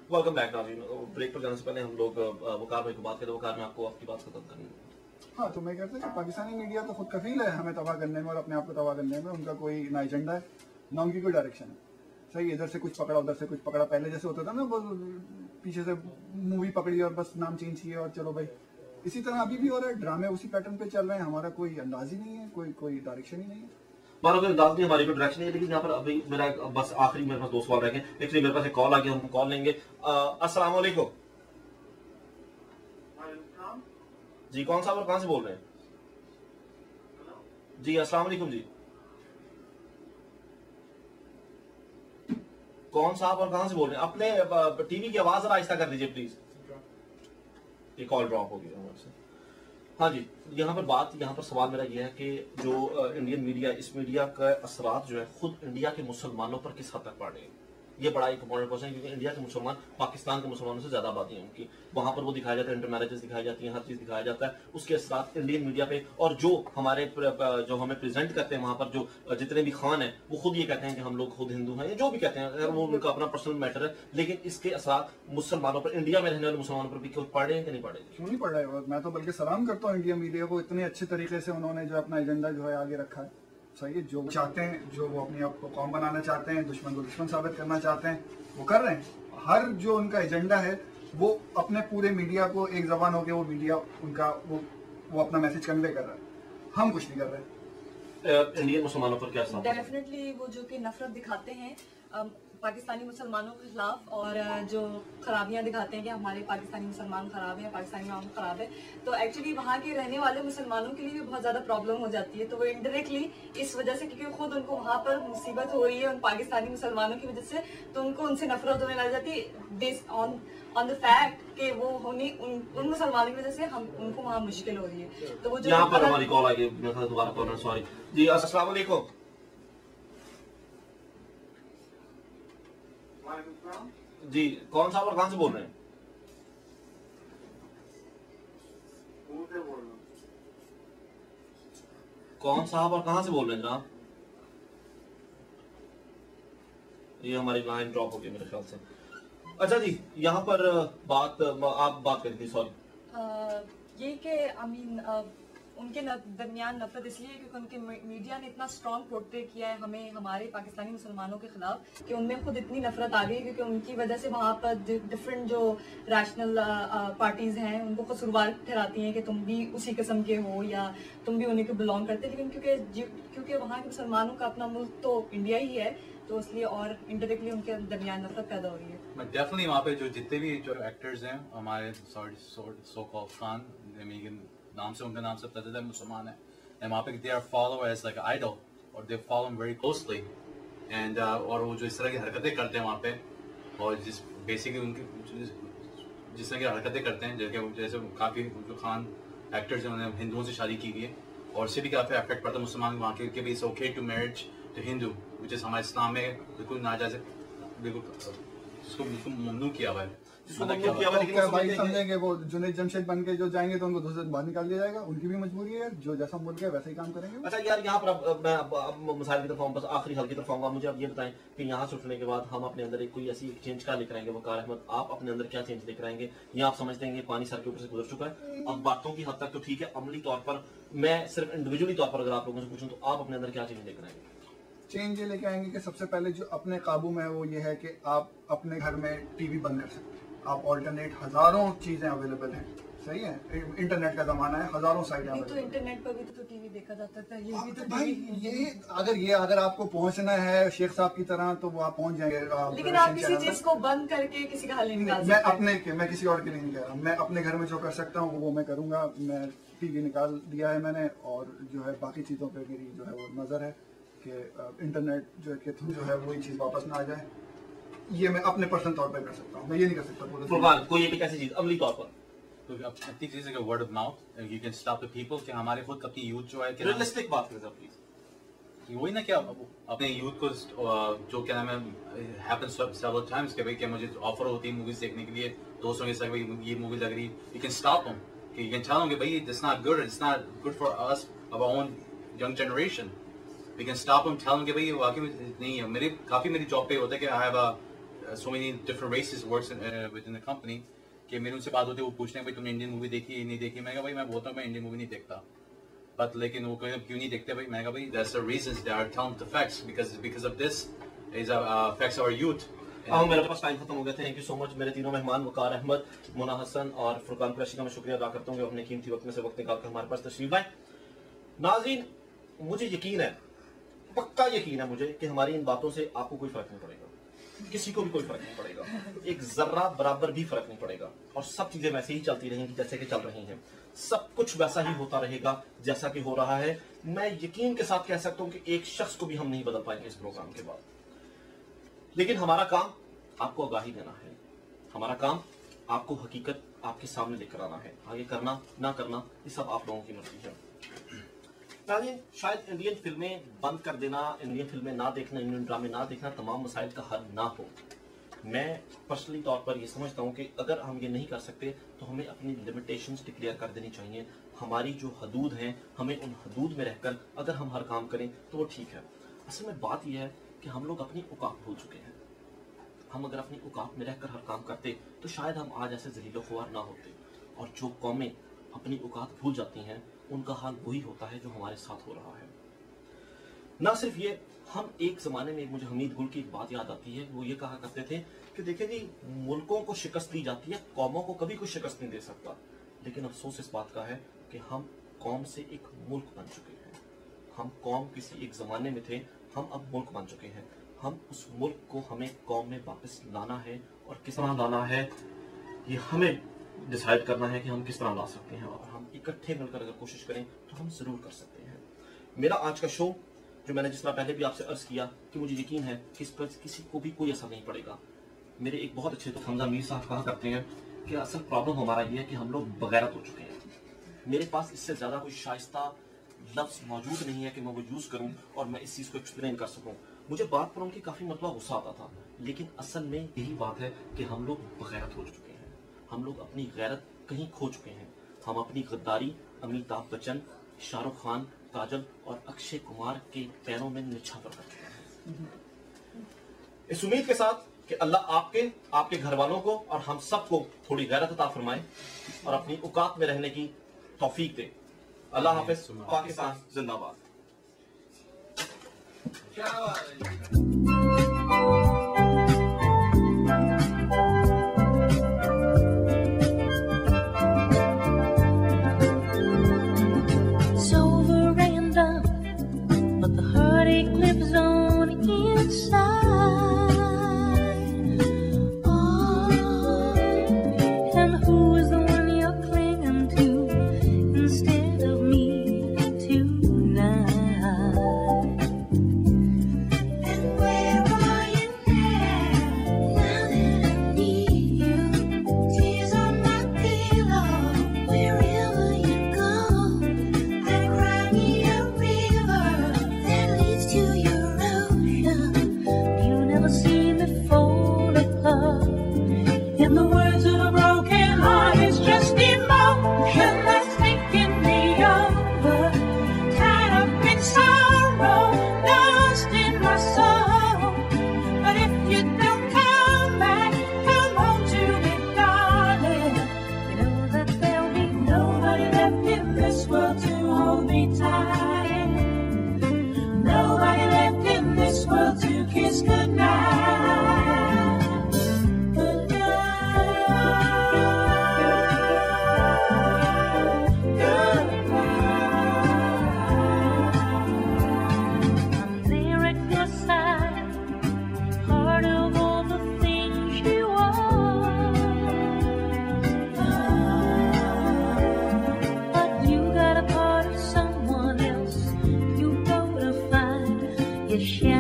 Welcome back नाज़रीन। Break पर जाने से पहले हम लोग वकार भाई को बात करें। वकार में आपको आपकी बात खत्म करनी है। हाँ, तो मैं कहता हूँ कि पाकिस्तानी मीडिया तो खुद कफील है हमें तबाह करने में और अपने आप को तबाह करने में। उनका कोई ना एजेंडा है ना उनकी कोई डायरेक्शन है। सही, इधर से कुछ पकड़ा उधर से कुछ पकड़ा। पहले जैसे होता था ना, वो पीछे से मूवी पकड़ी और बस नाम चेंज किया और चलो भाई। इसी तरह अभी भी हो रहा है, ड्रामे उसी पैटर्न पे चल रहे हैं। हमारा कोई अंदाज ही नहीं है, कोई डायरेक्शन ही नहीं है। हमारा कोई अंदाज नहीं, हमारी कोई डायरेक्शन नहीं है। लेकिन यहाँ पर अभी मेरा बस आखिरी मेरे पास 2 सवाल रह गए। एक्चुअली मेरे पास एक कॉल आ गया, हम कॉल लेंगे। अस्सलाम वालेकुम जी, कौन साहब और कहाँ से बोल रहे हैं? जी अस्सलाम वालेकुम जी, कौन साहब और कहाँ से बोल रहे हैं? अपने टीवी की आवाज जरा आहिस्ता कर दीजिए प्लीज। ये कॉल ड्रॉप हो गया हमारे से। हाँ जी, यहाँ पर सवाल मेरा यह है कि जो इंडियन मीडिया, इस मीडिया का असरात जो है खुद इंडिया के मुसलमानों पर किस हद तक पड़ रहे हैं? ये बड़ा एक इम्पोर्टेंट क्वेश्चन है, क्योंकि इंडिया के मुसलमान पाकिस्तान के मुसलमानों से ज्यादा आबादी है उनकी। वहां पर वो दिखाया जाता है, इंटर मैरिजेस दिखाई जाती हैं, हर चीज दिखाया जाता है। उसके असरात इंडियन मीडिया पे, और जो हमें प्रेजेंट करते हैं वहां पर जो जितने भी खान है वो खुद ये कहते हैं कि हम लोग खुद हिंदू हैं, या जो भी कहते हैं, अगर वो उनका अपना पर्सनल मैटर है। लेकिन इसके असरात मुसलमानों पर, इंडिया में रहने वाले मुसलमानों पर भी क्यों पड़ रहे हैं कि नहीं पड़ रहे? क्यों नहीं पड़ रहा है? मैं तो बल्कि सलाम करता हूँ इंडिया मीडिया को। इतने अच्छे तरीके से उन्होंने जो अपना एजेंडा जो है आगे रखा है। सही है, जो चाहते हैं, जो वो अपने आप को कौम बनाना चाहते हैं, दुश्मन को दुश्मन साबित करना चाहते हैं, वो कर रहे हैं। हर जो उनका एजेंडा है वो अपने पूरे मीडिया को एक जबान हो के वो मीडिया उनका वो अपना मैसेज कन्वे कर रहा है। हम कुछ नहीं कर रहे। इंडियन मुसलमानों पर क्या असर? डेफिनेटली वो जो कि नफरत दिखाते हैं पाकिस्तानी मुसलमानों के खिलाफ, और जो खराबियां दिखाते हैं कि हमारे पाकिस्तानी मुसलमान खराब है, पाकिस्तानी आवाम खराब है, तो एक्चुअली वहाँ के रहने वाले मुसलमानों के लिए भी बहुत ज्यादा प्रॉब्लम हो जाती है। तो वो इनडायरेक्टली इस वजह से, क्योंकि खुद उनको वहाँ पर मुसीबत हो रही है उन पाकिस्तानी मुसलमानों की वजह से, तो उनको उनसे नफरत होने लग जाती है बेस्ड ऑन द फैक्ट कि वो उन मुसलमानों की वजह से हम उनको वहाँ मुश्किल हो रही है। तो वो जो यहाँ पर हमारी कॉल आ गई, दोबारा कॉल, सॉरी जी। अस्सलाम वालेकुम जी, कौन साहब और कहाँ से बोल रहे हैं? कौन साहब और कहाँ से बोल रहे हैं जनाब? ये हमारी लाइन ड्रॉप हो गई मेरे ख्याल से। अच्छा जी, यहाँ पर आप बात करी थी, सॉरी। ये कि उनके दरमियान नफरत इसलिए क्योंकि उनके मीडिया ने इतना स्ट्रॉन्ग पोर्ट्रे किया है हमें, हमारे पाकिस्तानी मुसलमानों के खिलाफ, कि उनमें खुद इतनी नफरत आ गई, क्योंकि उनकी वजह से वहाँ पर डिफरेंट जो रैशनल पार्टीज हैं उनको कसूरवार ठहराती हैं कि तुम भी उसी किस्म के हो या तुम भी उन्हीं को बिलोंग करते। लेकिन क्योंकि वहाँ के मुसलमानों का अपना मुल्क तो इंडिया ही है, तो इसलिए और इनडायरेक्टली उनके दरमियान नफरत पैदा हो रही है। डेफिनेटली वहाँ पे जो जितने भी जो एक्टर्स हैं हमारे सो कॉल्ड खान, नाम से उनका नाम से पता चलता है मुसलमान है, एंड वहाँ पे they are follow as like idol, और they follow him very closely, and और वो जो इस तरह की हरकतें करते हैं वहाँ पे, और जिस बेसिकली उनकी जिस तरह की हरकतें करते हैं, जैसे काफ़ी जो खान एक्टर्स हैं उन्होंने हिंदुओं से शादी की है, और उससे भी काफ़ी अफेक्ट पड़ता है मुसलमान वहाँ के भी। It's okay to marriage to Hindu, which is हमारे इस्लाम में बिल्कुल नाजायज़, बिल्कुल इसको बिल्कुल ममनू किया हुआ है। भाई समझेंगे वो जुनैद जमशेद बन के जो जाएंगे तो उनको दूसरे बाहर निकाल दिया जाएगा। उनकी भी मजबूरी है, जो जैसा मुल्क है वैसे ही काम करेंगे। अच्छा यार, यहाँ पर मैं मिसाल की तरफ आऊँ, बस आखिरी हल की तरफ आऊँगा। मुझे अब ये बताएं कि यहाँ से उठने के बाद हम अपने अंदर एक कोई ऐसी चेंज क्या लेकर आएंगे? वकार अहमद, आप अपने अंदर क्या चेंज लेकर आएंगे? या आप समझते हैं पानी सर के ऊपर से गुजर चुका है, अब बातों की हद तक तो ठीक है, अमली तौर पर, मैं सिर्फ इंडिविजुअली तौर पर अगर आप लोगों से पूछूं तो आप अपने अंदर क्या चेंज लेकर आएंगे? चेंज ये लेके आएंगे कि सबसे पहले जो अपने काबू में है वो ये है कि आप अपने घर में टीवी बंद कर सकते हैं। आप ऑल्टरनेट, हजारों चीजें अवेलेबल हैं। सही है, इंटरनेट का जमाना है, हजारों साइटें। तो इंटरनेट पर भी तो टीवी देखा जाता था, ये भी तो भाई अगर आपको पहुंचना है शेख साहब की तरह तो वो आप पहुंच जाएंगे। लेकिन आप किसी चीज को बंद करके किसी का हल नहीं निकाल सकते। मैं किसी और के लिए नहीं कह रहा। मैं अपने घर में जो कर सकता हूँ वो मैं करूंगा। मैं टीवी निकाल दिया है मैंने, और जो है बाकी चीजों पे मेरी जो है वो नजर है कि इंटरनेट के थ्रू जो है वही चीज वापस ना आ जाए। ये मैं अपने पर्सनल तौर पे कर सकता हूँ, मैं ये नहीं कर सकता कोई एक ऐसी चीज अमली तौर पर। तो अपनी चीज है word of mouth, you can stop the people, कि हमारे खुद अपनी यूथ जो है, रियलिस्टिक बात करें प्लीज। वही ना, क्या अपने यूथ को जो क्या नाम है हैपेंस सेवरल टाइम्स कि भाई क्या मुझे ऑफर होती है मूवीज देखने के लिए दोस्तों के साथ, भाई ये मूवी लग रही है, यू कैन स्टॉप देम, कि यू कैन टेल देम कि भाई it's not good for us, our own young generation. We can stop them, tell them कि भाई ये वाकई में नहीं है। मेरी जॉब पे होता है कि I have so many different races works within the company कि मेरे उनसे बात होती है, वो पूछते हैं भाई तुमने इंडियन मूवी देखी नहीं देखी? मैं कहा भाई मैं बोलता हूँ मैं इंडियन मूवी नहीं देखता, but लेकिन वो कहते क्यों नहीं देखते भाई? मैं कहा भाई that's the reasons, they are telling the facts because of this is affects our youth. मेरे पास टाइम खत्म हो गया। थैंक यू सो मच मेरे तीनों मेहमान वकार अहमद, मोना हसन और फुरकान कुरैशी का मैं शुक्रिया अदा करता हूँ अपने कीमती वक्त में से वक्त निकाल कर हमारे पास तशरीफ लाए। नाज़रीन, मुझे यकीन है, पक्का यकीन है मुझे कि हमारी इन बातों से आपको कोई फर्क नहीं पड़ेगा, किसी को भी कोई फर्क नहीं पड़ेगा, एक जर्रा बराबर भी फर्क नहीं पड़ेगा, और सब चीजें वैसे ही चलती रहेंगी जैसे कि चल रही हैं, सब कुछ वैसा ही होता रहेगा जैसा कि हो रहा है। मैं यकीन के साथ कह सकता हूं कि एक शख्स को भी हम नहीं बदल पाएंगे इस प्रोग्राम के बाद, लेकिन हमारा काम आपको आगाही देना है, हमारा काम आपको हकीकत आपके सामने लेकर आना है। आगे करना ना करना ये सब आप लोगों की मर्जी है। शायद इंडियन फिल्में बंद कर देना, इंडियन फिल्में ना देखना, इंडियन ड्रामे ना देखना तमाम मसाइल का हल ना हो। मैं पर्सनली तौर पर ये समझता हूँ कि अगर हम ये नहीं कर सकते तो हमें अपनी लिमिटेशंस डिक्लेयर कर देनी चाहिए। हमारी जो हदूद हैं, हमें उन हदूद में रहकर अगर हम हर काम करें तो वो ठीक है। असल में बात यह है कि हम लोग अपनी औकात भूल चुके हैं। हम अगर अपनी औकात में रहकर हर काम करते तो शायद हम आज ऐसे ज़लीलो ख्वार ना होते। और जो कौमें अपनी औकात भूल जाती हैं उनका हाल वही होता है जो हमारे साथ हो रहा है। ना सिर्फ ये, हम एक ज़माने में मुझे हमीद गुल की एक बात याद आती है, वो ये कहा करते थे कि देखिए जी, मुल्कों को शिकस्त दी जाती है, कौमों को कभी कोई शिकस्त नहीं दे सकता। लेकिन अफसोस इस बात का है कि हम कौम से एक मुल्क बन चुके हैं। हम कौम किसी एक ज़माने में थे, हम अब मुल्क बन चुके हैं। हम उस मुल्क को हमें कौम में वापस लाना है, और किस तरह लाना है ये हमें डिसाइड करना है कि हम किस तरह ला सकते हैं। और हम इकट्ठे मिलकर अगर कोशिश करें तो हम ज़रूर कर सकते हैं। मेरा आज का शो, जो मैंने जिस तरह पहले भी आपसे अर्ज़ किया कि मुझे यकीन है कि इस पर किसी को भी कोई असर नहीं पड़ेगा। मेरे एक बहुत अच्छे दोस्त हमजा मीर साहब कहा करते हैं कि असल प्रॉब्लम हमारा ये है कि हम लोग बगैरत हो चुके हैं। मेरे पास इससे ज़्यादा कोई शाइस्ता लफ्ज़ मौजूद नहीं है कि मैं वो यूज़ करूँ और मैं इस चीज़ को एक्सप्लेन कर सकूँ। मुझे बात पर उनकी काफ़ी मतलब गुस्सा आता था, लेकिन असल में यही बात है कि हम लोग बगैरत हो चुके हैं। हम लोग अपनी गैरत कहीं खो चुके हैं। हम अपनी गद्दारी अमिताभ बच्चन, शाहरुख खान, काजल और अक्षय कुमार के पैरों में निछावर कर चुके हैं। इस उम्मीद के साथ कि अल्लाह आपके घर वालों को और हम सबको थोड़ी गैरत अता फरमाए और अपनी औकात में रहने की तौफीक दे। अल्लाह हाफिज। पाकिस्तान जिंदाबाद। Share